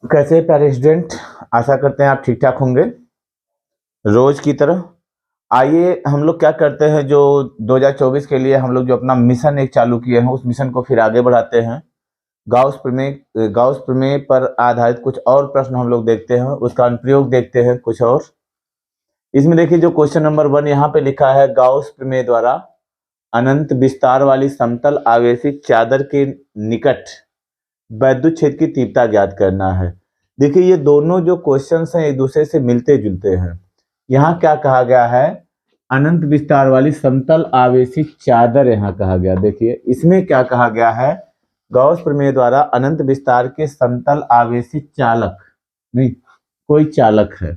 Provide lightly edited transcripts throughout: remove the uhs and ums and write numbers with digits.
कैसे प्यारे स्टूडेंट, आशा करते हैं आप ठीक ठाक होंगे रोज की तरह। आइए हम लोग क्या करते हैं, जो 2024 के लिए हम लोग जो अपना मिशन एक चालू किए हैं उस मिशन को फिर आगे बढ़ाते हैं। गाउस प्रमेय पर आधारित कुछ और प्रश्न हम लोग देखते हैं, उसका अनुप्रयोग देखते हैं कुछ और। इसमें देखिए जो क्वेश्चन नंबर 1 यहाँ पे लिखा है, गाउस प्रमेय द्वारा अनंत विस्तार वाली समतल आवेशित चादर के निकट वैद्युत क्षेत्र की तीव्रता ज्ञात करना है। देखिए ये दोनों जो क्वेश्चंस हैं एक दूसरे से मिलते जुलते हैं। यहाँ क्या कहा गया है, अनंत विस्तार वाली समतल आवेशित चादर यहाँ कहा गया। देखिए इसमें क्या कहा गया है, गॉस प्रमेय द्वारा अनंत विस्तार के समतल आवेशित चालक, नहीं कोई चालक है,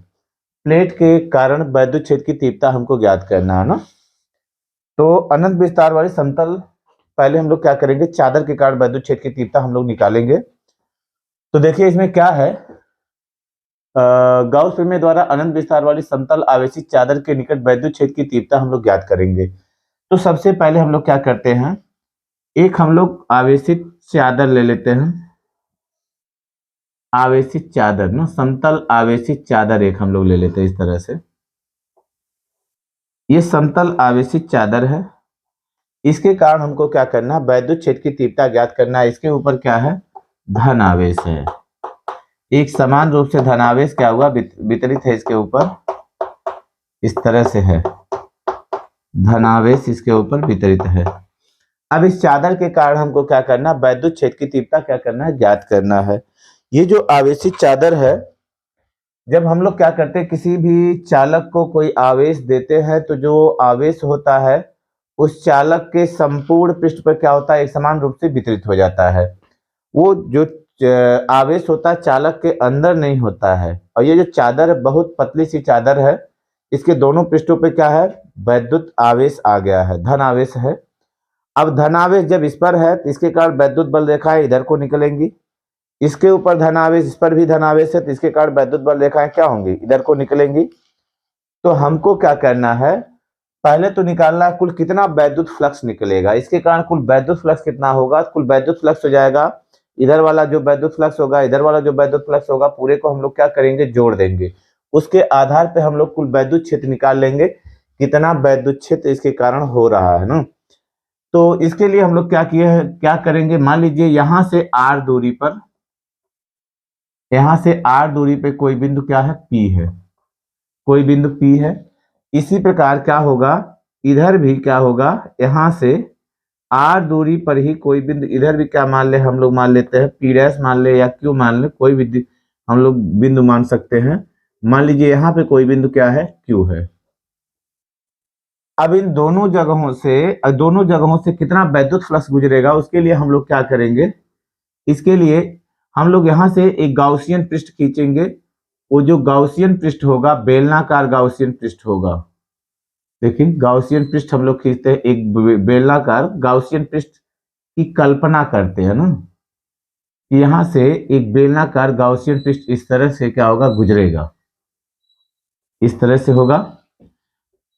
प्लेट के कारण वैद्युत क्षेत्र की तीव्रता हमको ज्ञात करना है ना। तो अनंत विस्तार वाली समतल, पहले हम लोग क्या करेंगे, चादर के कारण वैद्युत क्षेत्र की तीव्रता हम लोग निकालेंगे। तो देखिए इसमें क्या है, गाउस प्रमेय द्वारा अनंत विस्तार वाली समतल आवेशित चादर के निकट वैद्युत क्षेत्र की तीव्रता हम लोग ज्ञात करेंगे। तो सबसे पहले हम लोग क्या करते हैं, एक हम लोग आवेशित चादर ले लेते हैं, आवेशित चादर ना, समतल आवेशित चादर एक हम लोग ले लेते हैं इस तरह से। ये समतल आवेशित चादर है, इसके कारण हमको क्या करना है, वैद्युत क्षेत्र की तीव्रता ज्ञात करना है। इसके ऊपर क्या है, धन आवेश है, एक समान रूप से धनावेश क्या हुआ, वितरित है इसके ऊपर, इस तरह से है, धनावेश इसके ऊपर वितरित है। अब इस चादर के कारण हमको क्या करना, वैद्युत क्षेत्र की तीव्रता क्या करना है, ज्ञात करना है। ये जो आवेशित चादर है, जब हम लोग क्या करते हैं, किसी भी चालक को कोई आवेश देते हैं तो जो आवेश होता है उस चालक के संपूर्ण पृष्ठ पर क्या होता है, एक समान रूप से वितरित हो जाता है। वो जो आवेश होता है चालक के अंदर नहीं होता है। और ये जो चादर है बहुत पतली सी चादर है, इसके दोनों पृष्ठों पे क्या है, वैद्युत आवेश आ गया है, धन आवेश है। अब धन आवेश जब इस पर है तो इसके कारण वैद्युत बल रेखाएं इधर को निकलेंगी, इसके ऊपर धन आवेश, इस पर भी धन आवेश है तो इसके कारण वैद्युत बल रेखाएं क्या होंगी, इधर को निकलेंगी। तो हमको क्या करना है, पहले तो निकालना है कुल कितना वैद्युत फ्लक्स निकलेगा। इसके कारण कुल वैद्युत फ्लक्स कितना होगा, कुल वैद्युत फ्लक्स हो जाएगा, इधर वाला जो वैद्युत फ्लक्स होगा, इधर वाला जो वैद्युत फ्लक्स होगा, पूरे को हम लोग क्या करेंगे, जोड़ देंगे। उसके आधार पे हम लोग कुल वैद्युत क्षेत्र निकाल लेंगे, कितना वैद्युत क्षेत्र इसके कारण हो रहा है ना। तो इसके लिए हम लोग क्या किए हैं, क्या करेंगे, मान लीजिए यहां से आर दूरी पर, यहां से आर दूरी पे कोई बिंदु क्या है, पी है, कोई बिंदु पी है। इसी प्रकार क्या होगा, इधर भी क्या होगा, यहां से आर दूरी पर ही कोई बिंदु, इधर भी क्या मान ले, हम लोग मान लेते हैं पी डैश मान ले या क्यू मान ले, कोई भी हम लोग बिंदु मान सकते हैं। मान लीजिए यहाँ पे कोई बिंदु क्या है, क्यू है। अब इन दोनों जगहों से कितना वैद्युत फ्लक्स गुजरेगा, उसके लिए हम लोग क्या करेंगे, इसके लिए हम लोग यहाँ से एक गाउसियन पृष्ठ खींचेंगे। वो जो गाउसियन पृष्ठ होगा, बेलनाकार गाउसियन पृष्ठ होगा। देखिए गाउसियन पृष्ठ हम लोग खींचते हैं, एक बेलनाकार गाउसियन पृष्ठ की कल्पना करते हैं ना, यहां से एक बेलनाकार गाउसियन पृष्ठ इस तरह से क्या होगा, गुजरेगा, इस तरह से होगा।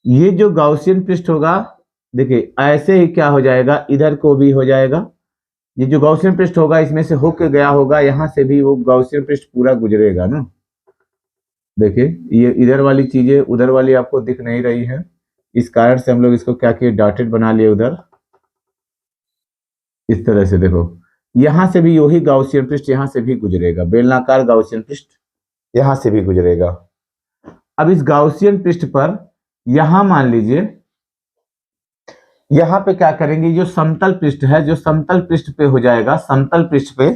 ये जो गाउसियन पृष्ठ होगा, देखिए ऐसे ही क्या हो जाएगा, इधर को भी हो जाएगा। ये जो गाउसियन पृष्ठ होगा इसमें से होके गया होगा, यहां से भी वो गाउसियन पृष्ठ पूरा गुजरेगा ना। देखिए ये इधर वाली चीजें उधर वाली आपको दिख नहीं रही है, इस कारण से हम लोग इसको क्या किए, डॉटेड बना लिए उधर, इस तरह से। देखो यहां से भी वही गाउसियन पृष्ठ यहां से भी गुजरेगा, बेलनाकार गाउसियन पृष्ठ यहां से भी गुजरेगा। अब इस गाउसियन पृष्ठ पर यहां मान लीजिए, यहां पे क्या करेंगे, जो समतल पृष्ठ है, जो समतल पृष्ठ पे हो जाएगा, समतल पृष्ठ पे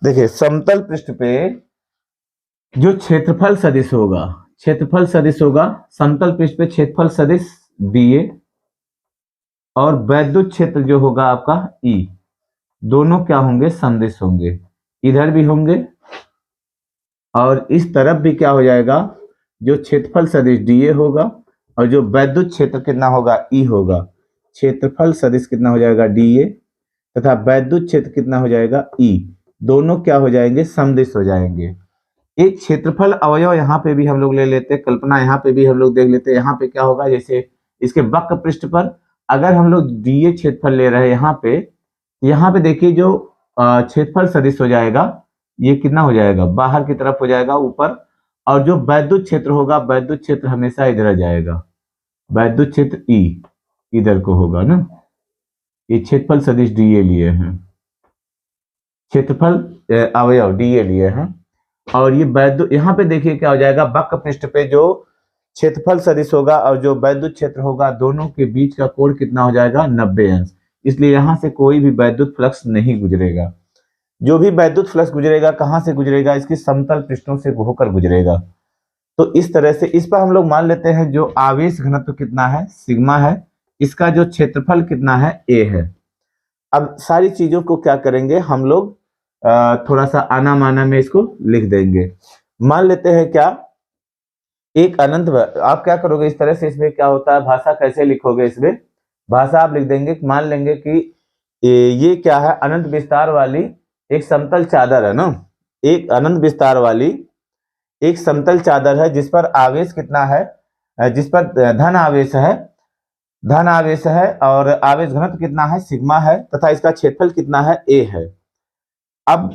देखिए, समतल पृष्ठ पे जो क्षेत्रफल सदिश होगा, क्षेत्रफल सदिश होगा समतल पृष्ठ पे, क्षेत्रफल सदिश dA और वैद्युत क्षेत्र जो होगा आपका E, दोनों क्या होंगे, सदिश होंगे, इधर भी होंगे और इस तरफ भी क्या हो जाएगा, जो क्षेत्रफल सदिश dA होगा और जो वैद्युत क्षेत्र कितना होगा, E होगा। क्षेत्रफल सदिश कितना हो जाएगा, dA, तथा वैद्युत क्षेत्र कितना हो जाएगा, E, दोनों क्या हो जाएंगे, समदिश हो जाएंगे। एक क्षेत्रफल अवयव यहाँ पे भी हम लोग ले लेते हैं, कल्पना यहाँ पे भी हम लोग देख लेते हैं। यहाँ पे क्या होगा, जैसे इसके वक्र पृष्ठ पर अगर हम लोग dA क्षेत्रफल ले रहे हैं, यहाँ पे देखिए जो क्षेत्रफल सदिश हो जाएगा, ये कितना हो जाएगा, बाहर की तरफ हो जाएगा ऊपर, और जो वैद्युत क्षेत्र होगा, वैद्युत क्षेत्र हमेशा इधर जाएगा, वैद्युत क्षेत्र ई इधर को होगा ना। ये क्षेत्रफल सदिश डी ए लिए हैं, क्षेत्रफल अवयव डी ए लिए हैं, और ये वैद्युत, यहाँ पे देखिए क्या हो जाएगा, वक्र पृष्ठ पे जो क्षेत्रफल सदिश होगा और जो वैद्युत क्षेत्र होगा, दोनों के बीच का कोण कितना हो जाएगा, 90 अंश। इसलिए यहां से कोई भी वैद्युत फ्लक्स नहीं गुजरेगा। जो भी वैद्युत फ्लक्स गुजरेगा कहां से गुजरेगा, इसकी समतल पृष्ठों से होकर गुजरेगा। तो इस तरह से इस पर हम लोग मान लेते हैं जो आवेश घनत्व कितना है, सिग्मा है, इसका जो क्षेत्रफल कितना है, ए है। अब सारी चीजों को क्या करेंगे हम लोग, थोड़ा सा आना माना में इसको लिख देंगे। मान लेते हैं क्या, एक अनंत, आप क्या करोगे इस तरह से, इसमें क्या होता है, भाषा कैसे लिखोगे, इसमें भाषा आप लिख देंगे, मान लेंगे कि ये क्या है, अनंत विस्तार वाली एक समतल चादर है ना, एक अनंत विस्तार वाली एक समतल चादर है, जिस पर आवेश कितना है, जिस पर धन आवेश है, धन आवेश है, और आवेश घनत्व कितना है, सिग्मा है, तथा इसका क्षेत्रफल कितना है, ए है। अब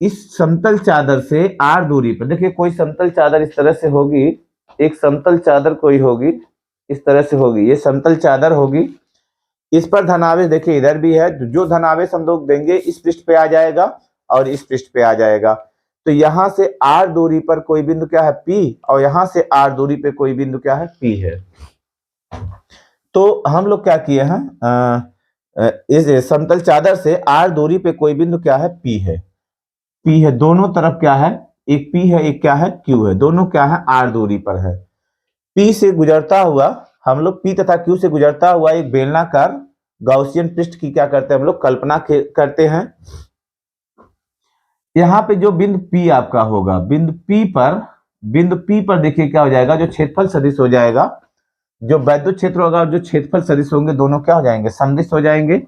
इस समतल चादर से आर दूरी पर, देखिए कोई समतल चादर इस तरह से होगी, एक समतल चादर कोई होगी इस तरह से होगी, ये समतल चादर होगी, इस पर धनावेश देखिए इधर भी है, जो धनावेश हम लोग देंगे इस पृष्ठ पे आ जाएगा और इस पृष्ठ पे आ जाएगा। तो यहां से आर दूरी पर कोई बिंदु क्या है, पी, और यहां से आर दूरी पे कोई बिंदु क्या है, पी है। तो हम लोग क्या किए हैं, इस समतल चादर से आर दूरी पे कोई बिंदु क्या है, पी है, पी है, दोनों तरफ क्या है, एक पी है, एक क्या है, क्यू है, दोनों क्या है, आर दूरी पर है। पी से गुजरता हुआ हम लोग, पी तथा क्यू से गुजरता हुआ एक बेलनाकार गॉसियन पृष्ठ की क्या करते हैं हम लोग, कल्पना करते हैं। यहाँ पे जो बिंदु पी आपका होगा, बिंदु पी पर देखिए क्या हो जाएगा, जो क्षेत्रफल सदिश हो जाएगा, जो वैद्युत क्षेत्र होगा और जो क्षेत्रफल सदिश होंगे, दोनों क्या हो जाएंगे, समदिश हो जाएंगे।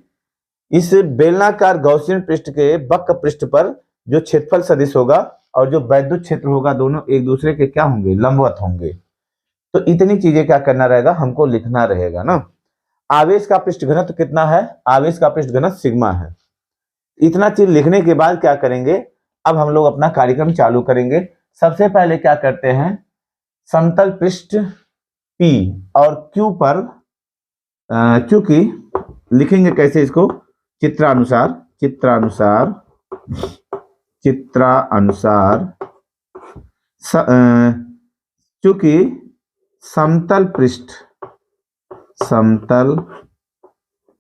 इस बेलनाकार गॉसियन पृष्ठ के वक्र पृष्ठ पर जो क्षेत्रफल सदिश होगा और जो वैद्युत क्षेत्र होगा, दोनों एक दूसरे के क्या होंगे, लंबवत होंगे। तो इतनी चीजें क्या करना रहेगा, हमको लिखना रहेगा ना। आवेश का पृष्ठ घनत्व कितना है, आवेश का पृष्ठ घनत्व सिग्मा है। इतना चीज लिखने के बाद क्या करेंगे, अब हम लोग अपना कार्यक्रम चालू करेंगे। सबसे पहले क्या करते हैं, समतल पृष्ठ P और Q पर, चूंकि लिखेंगे कैसे इसको, चित्रानुसार चूंकि समतल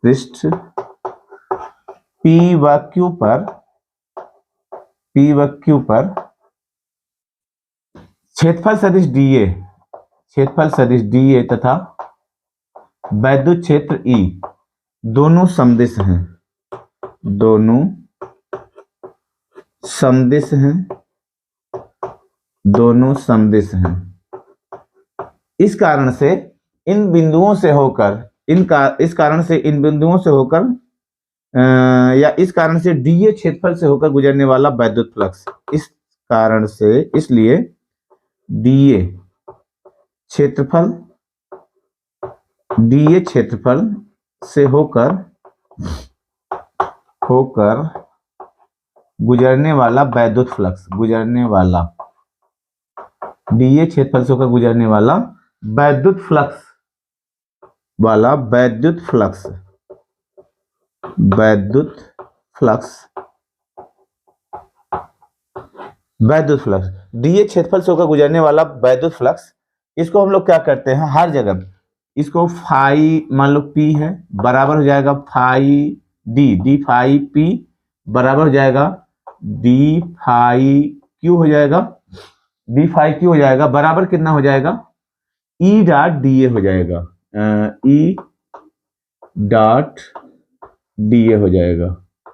पृष्ठ P व Q पर क्षेत्रफल सदिश dA तथा वैद्युत क्षेत्र E दोनों समदिश हैं, दोनों समदिश हैं। इस कारण से इन बिंदुओं से होकर, इस कारण से इन बिंदुओं से होकर, या इस कारण से डीए क्षेत्रफल से होकर गुजरने वाला वैद्युत फ्लक्स, इस कारण से, इसलिए डीए क्षेत्रफल से होकर गुजरने वाला वैद्युत फ्लक्स, डीए क्षेत्रफल से होकर गुजरने वाला वैद्युत फ्लक्स, डीए क्षेत्रफल से होकर गुजरने वाला वैद्युत फ्लक्स, इसको हम लोग क्या करते हैं, हर जगह इसको फाई, मान लो पी है, बराबर हो जाएगा फाई डी फाई पी, बराबर हो जाएगा डी फाई क्यू हो जाएगा, बराबर कितना हो जाएगा, ई डॉट डी ए हो जाएगा,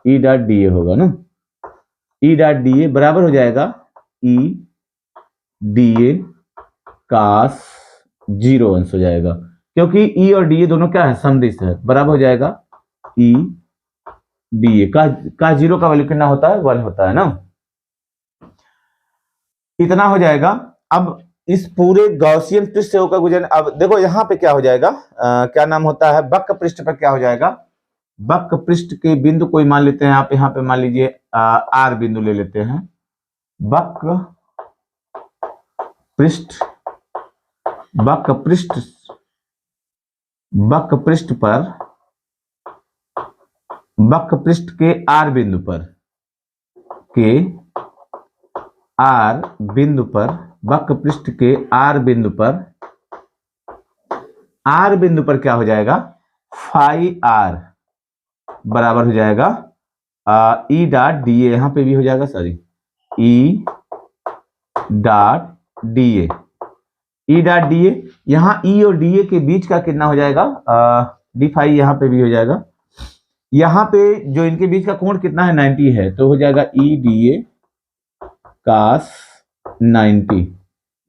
ई डॉट डी ए होगा ना, ई डॉट डी ए बराबर हो जाएगा ई डी ए कास 0 अंश हो जाएगा, क्योंकि ई और डी ए दोनों क्या है, समदिश है, बराबर हो जाएगा ई डी ए का 0 का वैल्यू कितना होता है, 1 होता है ना। इतना हो जाएगा। अब इस पूरे गॉसियन पृष्ठ से होकर गुजरने, अब देखो यहाँ पे क्या हो जाएगा, क्या नाम होता है, वक्र पृष्ठ पर क्या हो जाएगा, वक्र पृष्ठ के बिंदु कोई मान लेते हैं आप, यहाँ पे मान लीजिए आर बिंदु ले लेते हैं, वक्र पृष्ठ वक्र पृष्ठ के आर बिंदु पर वक्र पृष्ठ के आर बिंदु पर क्या हो जाएगा, फाई आर बराबर हो जाएगा ई डॉट डी ए, यहां पे भी हो जाएगा, sorry, E dot D A, यहां ई और डी ए के बीच का कितना हो जाएगा, डी फाई, यहां पे भी हो जाएगा, यहां पे जो इनके बीच का कोण कितना है, 90 है, तो हो जाएगा ई डी ए कास 90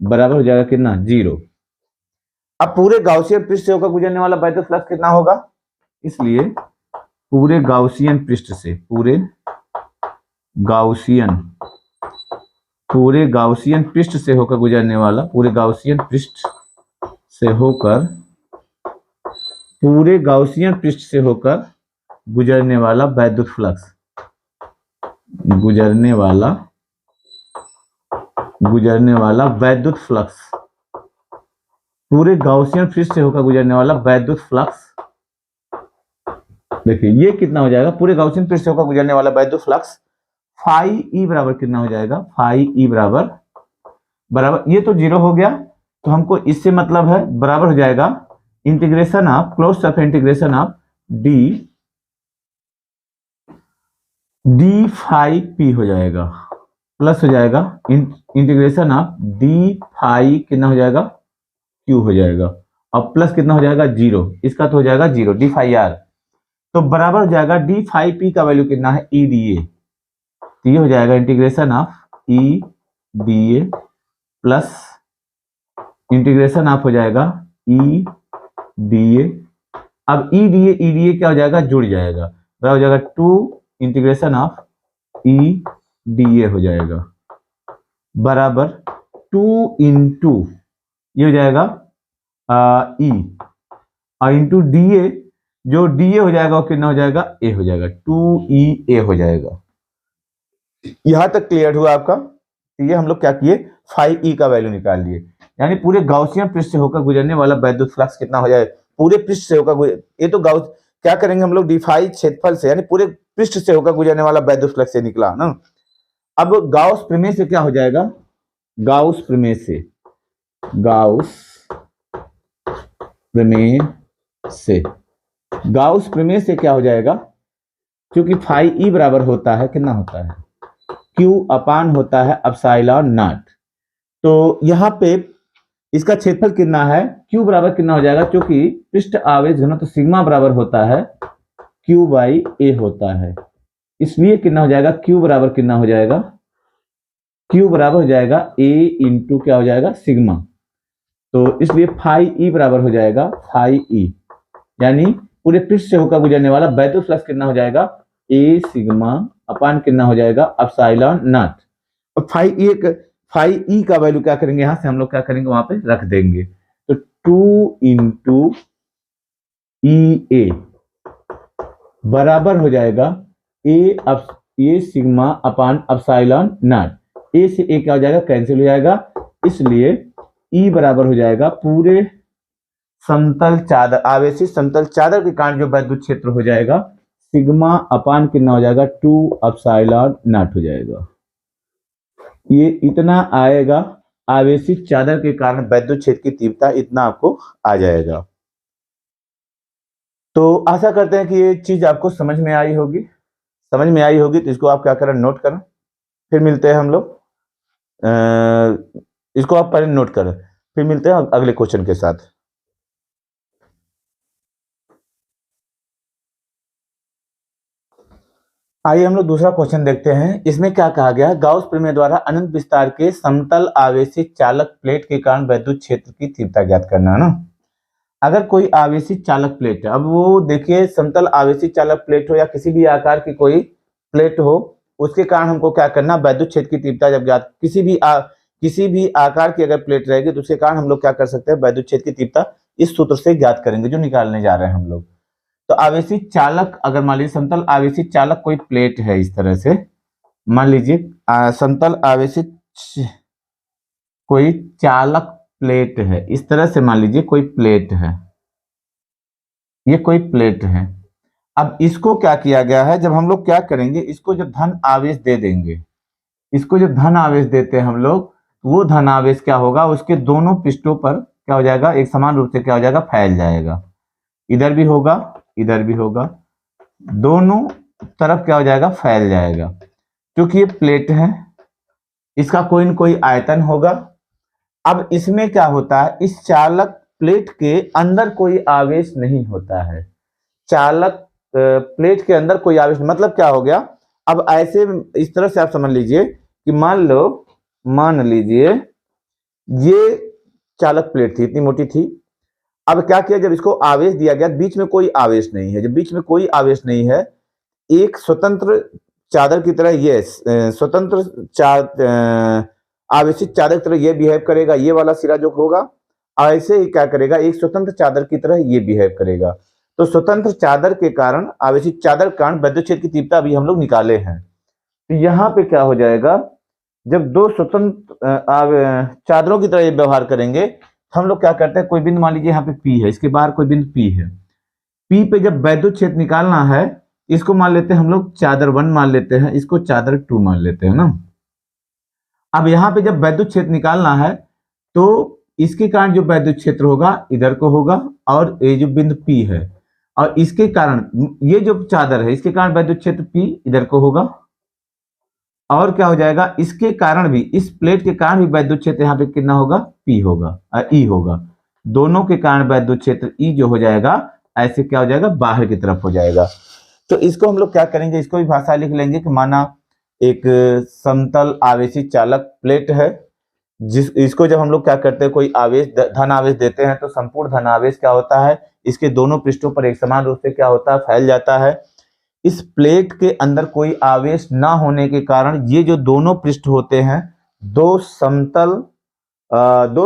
बराबर हो जाएगा कितना, 0। अब पूरे गाउसियन पृष्ठ से होकर गुजरने वाला वैद्युत फ्लक्स कितना होगा, इसलिए पूरे गाउसियन पृष्ठ से होकर गुजरने वाला वैद्युत फ्लक्स पूरे गाउसियन पृष्ठ से होकर गुजरने वाला वैद्युत फ्लक्स, देखिए ये कितना हो जाएगा, पूरे गाउसियन पृष्ठ से होकर गुजरने वाला वैद्युत फ्लक्स फाई ई बराबर कितना हो जाएगा, फाई ई बराबर ये तो 0 हो गया, तो हमको इससे मतलब है बराबर हो जाएगा integration of d phi p हो जाएगा, प्लस हो जाएगा इंटीग्रेशन ऑफ डी फाई कितना हो जाएगा, क्यू हो जाएगा, और प्लस कितना हो जाएगा, 0, इसका तो हो जाएगा 0 डी फाई आर, तो बराबर हो जाएगा डी फाई पी का वैल्यू कितना है, ई डी ए, तो ये हो जाएगा integration of E D A plus integration of हो जाएगा ई डी ए, अब ई डी ए क्या हो जाएगा, जुड़ जाएगा, बराबर हो जाएगा 2 integration of E D A हो जाएगा बराबर 2 इंटू ये हो जाएगा ई और इंटू डी ए, जो डी ए हो जाएगा वो कितना हो जाएगा, ए हो जाएगा, 2 ए हो जाएगा। यहां तक क्लियर हुआ आपका, तो ये हम लोग क्या किए, फाई ई का वैल्यू निकाल लिए, यानी पूरे गाउसियन पृष्ठ से होकर गुजरने वाला वैद्युत फ्लक्स कितना हो जाए, पूरे पृष्ठ से होकर, ये तो गाउस क्या करेंगे हम लोग, डी फाई क्षेत्रफल से, यानी पूरे पृष्ठ से होकर गुजरने वाला वैद्युत फ्लक्स से निकला ना। अब गाउस प्रमेय से क्या हो जाएगा, गाउस प्रमेय से क्या हो जाएगा, क्योंकि फाई ई बराबर होता है कितना होता है, क्यू अपान होता है एप्सिलॉन नॉट, तो यहाँ पे इसका क्षेत्रफल कितना है, क्यू बराबर कितना हो जाएगा, क्योंकि पृष्ठ आवेश घनत्व सिग्मा बराबर होता है क्यू बाई ए होता है, इसलिए कितना हो जाएगा, क्यू बराबर कितना हो जाएगा, क्यू बराबर हो जाएगा ए इंटू क्या हो जाएगा, सिग्मा, तो इसलिए फाई ई बराबर हो जाएगा फाई ई, यानी पूरे पृष्ठ से होकर गुजरने वाला वैद्युत फ्लक्स कितना हो जाएगा, ए सिग्मा अपान कितना हो जाएगा, एप्सिलॉन नॉट, और फाई ई का वैल्यू क्या करेंगे, यहां से हम लोग क्या करेंगे, वहां पे रख देंगे, तो 2 इंटू ई ए बराबर हो जाएगा ए सिग्मा अपान एप्सिलॉन नॉट, ए से ए क्या हो जाएगा, कैंसिल हो जाएगा, इसलिए ई बराबर हो जाएगा पूरे समतल चादर, आवेशित समतल चादर के कारण जो वैद्युत क्षेत्र हो जाएगा, सिग्मा अपान कितना हो जाएगा, 2 एप्सिलॉन नॉट हो जाएगा, ये इतना आएगा, आवेशित चादर के कारण वैद्युत क्षेत्र की तीव्रता इतना आपको आ जाएगा। तो आशा करते हैं कि ये चीज आपको समझ में आई होगी, तो इसको आप क्या करें, नोट करें, फिर मिलते हैं हम लोग, इसको आप पहले नोट करें, फिर मिलते हैं अगले क्वेश्चन के साथ। आइए हम लोग दूसरा क्वेश्चन देखते हैं। इसमें क्या कहा गया है, गाउस प्रमेय द्वारा अनंत विस्तार के समतल आवेशित चालक प्लेट के कारण वैद्युत क्षेत्र की तीव्रता ज्ञात करना है ना। अगर कोई आवेशित चालक प्लेट है, अब वो देखिए समतल आवेशित चालक प्लेट हो या किसी भी आकार की कोई प्लेट हो, उसके कारण हमको क्या करना, वैद्युत क्षेत्र की तीव्रता जब ज्ञात, किसी भी आकार की अगर प्लेट रहेगी तो उसके कारण हम लोग क्या कर सकते हैं, वैद्युत क्षेत्र की तीव्रता इस सूत्र से ज्ञात करेंगे जो निकालने जा रहे हैं हम लोग। तो आवेशित चालक, अगर मान लीजिए समतल आवेशित चालक कोई प्लेट है इस तरह से, मान लीजिए समतल आवेशित कोई चालक प्लेट है, इस तरह से मान लीजिए कोई प्लेट है, ये कोई प्लेट है। अब इसको क्या किया गया है, जब हम लोग क्या करेंगे, इसको जब धन आवेश दे देंगे, इसको जब धन आवेश देते हैं हम लोग, वो धन आवेश क्या होगा, उसके दोनों पृष्ठों पर क्या हो जाएगा, एक समान रूप से क्या हो जाएगा, फैल जाएगा। इधर भी होगा, इधर भी होगा, दोनों तरफ क्या हो जाएगा, फैल जाएगा। क्योंकि ये प्लेट है, इसका कोई न कोई आयतन होगा। अब इसमें क्या होता है, इस चालक प्लेट के अंदर कोई आवेश नहीं होता है। चालक प्लेट के अंदर कोई आवेश, मतलब क्या हो गया, अब ऐसे इस तरह से आप समझ लीजिए कि मान लीजिए ये चालक प्लेट थी, इतनी मोटी थी। अब क्या किया, जब इसको आवेश दिया गया, बीच में कोई आवेश नहीं है, जब बीच में कोई आवेश नहीं है, एक स्वतंत्र चादर की तरह ये स्वतंत्र आवेशित चादर की तरह ये बिहेव करेगा, ये वाला सिरा जो होगा, ऐसे ही क्या करेगा, एक स्वतंत्र चादर की तरह ये बिहेव करेगा। तो स्वतंत्र चादर के कारण, आवेशित चादर के कारण वैद्युत क्षेत्र की तीव्रता अभी हम लोग निकाले हैं। तो यहाँ पे क्या हो जाएगा, जब दो स्वतंत्र चादरों की तरह ये व्यवहार करेंगे, हम लोग क्या करते हैं, कोई बिंदु मान लीजिए यहाँ पे P है, इसके बाहर कोई बिंदु P है, P पे जब वैद्युत क्षेत्र निकालना है, इसको मान लेते हैं हम लोग चादर 1 मान लेते हैं, इसको चादर 2 मान लेते हैं ना। अब यहाँ पे जब वैद्युत क्षेत्र निकालना है, तो इसके कारण जो वैद्युत क्षेत्र होगा इधर को होगा, और ये जो बिंदु P है, और इसके कारण ये जो चादर है, इसके कारण वैद्युत क्षेत्र P इधर को होगा, और क्या हो जाएगा, इसके कारण भी, इस प्लेट के कारण भी वैद्युत क्षेत्र यहाँ पे कितना होगा, P होगा, E होगा। दोनों के कारण वैद्युत क्षेत्र E जो हो जाएगा, ऐसे क्या हो जाएगा, बाहर की तरफ हो जाएगा। तो इसको हम लोग क्या करेंगे, इसको भी भाषा लिख लेंगे कि माना एक समतल आवेशित चालक प्लेट है, इसको जब हम लोग क्या करते हैं, कोई आवेश धन आवेश देते हैं, तो संपूर्ण धन आवेश क्या होता है, इसके दोनों पृष्ठों पर एक समान रूप से क्या होता है, फैल जाता है। इस प्लेट के अंदर कोई आवेश ना होने के कारण ये जो दोनों पृष्ठ होते हैं, दो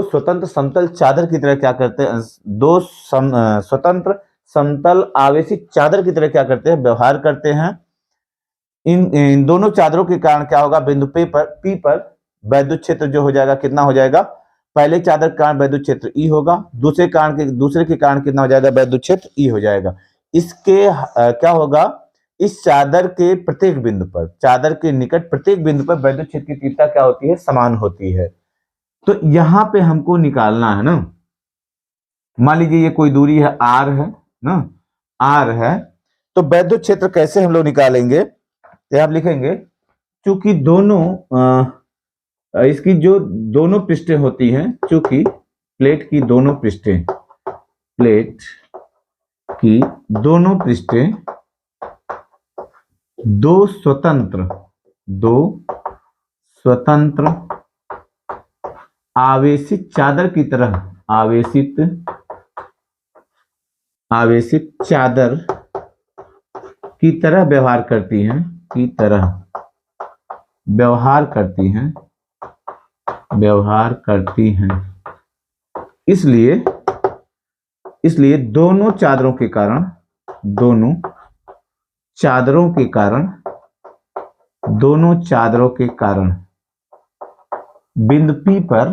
स्वतंत्र समतल चादर की तरह क्या करते हैं, स्वतंत्र समतल आवेशित चादर की तरह क्या करते हैं, व्यवहार करते हैं। इन दोनों चादरों के कारण क्या होगा, बिंदु P पर वैद्युत क्षेत्र जो हो जाएगा, कितना हो जाएगा, पहले चादर के कारण वैद्युत क्षेत्र E होगा, दूसरे के कारण कितना हो जाएगा, वैद्युत क्षेत्र E हो जाएगा। इसके क्या होगा, इस चादर के प्रत्येक बिंदु पर, चादर के निकट प्रत्येक बिंदु पर वैद्युत क्षेत्र की तीव्रता क्या होती है, समान होती है। तो यहाँ पे हमको निकालना है ना, मान लीजिए ये कोई दूरी है R है ना, R है, तो वैद्युत क्षेत्र कैसे हम लोग निकालेंगे, तो आप लिखेंगे, चूंकि इसकी जो दोनों पृष्ठें होती हैं, चूंकि प्लेट की दोनों पृष्ठें दो स्वतंत्र आवेशित चादर की तरह, आवेशित चादर की तरह व्यवहार करती हैं, इसलिए दोनों चादरों के कारण बिंदु P पर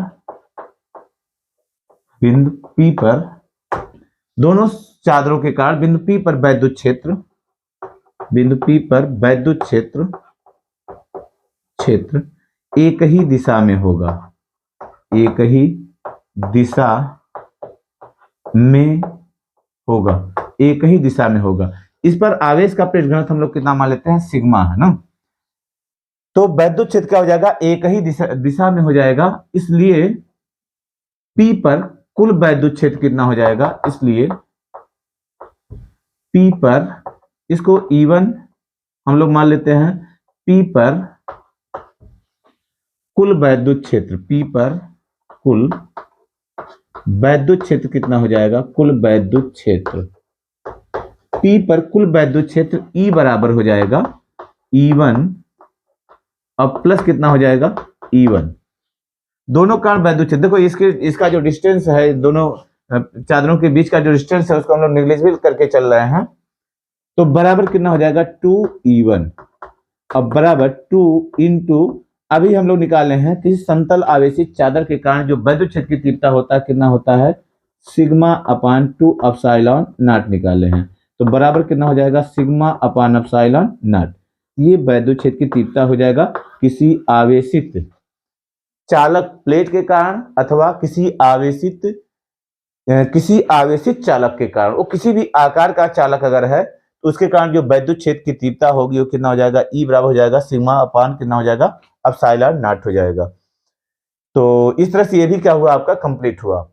दोनों चादरों के कारण बिंदु P पर वैद्युत क्षेत्र एक ही दिशा में होगा, इस पर आवेश का पृष्ठ घनत्व हम लोग कितना मान लेते हैं, सिग्मा है ना। तो वैद्युत क्षेत्र क्या हो जाएगा, एक ही दिशा में हो जाएगा, इसलिए P पर कुल वैद्युत क्षेत्र कितना हो जाएगा, इसलिए P पर, इसको E1 हम लोग मान लेते हैं, P पर कुल वैद्युत क्षेत्र, कितना हो जाएगा, कुल वैद्युत क्षेत्र P पर कुल वैद्युत क्षेत्र E बराबर हो जाएगा E1, अब प्लस कितना हो जाएगा, E1। दोनों कारण वैद्युत क्षेत्र, देखो इसका जो डिस्टेंस है, दोनों चादरों के बीच का जो डिस्टेंस है, उसको हम लोग नेग्लिजिबल करके चल रहे हैं, तो बराबर कितना हो जाएगा, 2E1। अब बराबर 2 इंटू, अभी हम लोग निकाले हैं किसी समतल आवेशित चादर के कारण जो वैद्युत क्षेत्र की तीव्रता होता है कितना होता है, सिग्मा अपान 2 एप्सिलॉन नॉट निकाले हैं। तो बराबर कितना हो जाएगा, सिग्मा अपान एप्सिलॉन नॉट। ये वैद्युत क्षेत्र की तीव्रता हो जाएगा किसी आवेशित चालक प्लेट के कारण अथवा किसी आवेशित चालक के कारण, वो किसी भी आकार का चालक अगर है तो उसके कारण जो वैद्युत क्षेत्र की तीव्रता होगी वो कितना हो जाएगा, ई बराबर हो जाएगा सिग्मा अपान कितना हो जाएगा, एप्सिलॉन नॉट हो जाएगा। तो इस तरह से ये भी क्या हुआ, आपका कंप्लीट हुआ।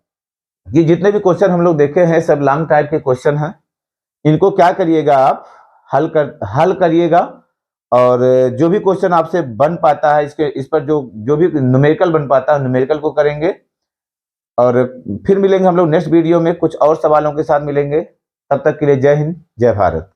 ये जितने भी क्वेश्चन हम लोग देखे हैं सब लॉन्ग टाइप के क्वेश्चन हैं। इनको क्या करिएगा आप, हल करिएगा, और जो भी क्वेश्चन आपसे बन पाता है इस पर जो भी न्यूमेरिकल बन पाता है न्यूमेरिकल को करेंगे। और फिर मिलेंगे हम लोग नेक्स्ट वीडियो में, कुछ और सवालों के साथ मिलेंगे। तब तक के लिए जय हिंद, जय भारत।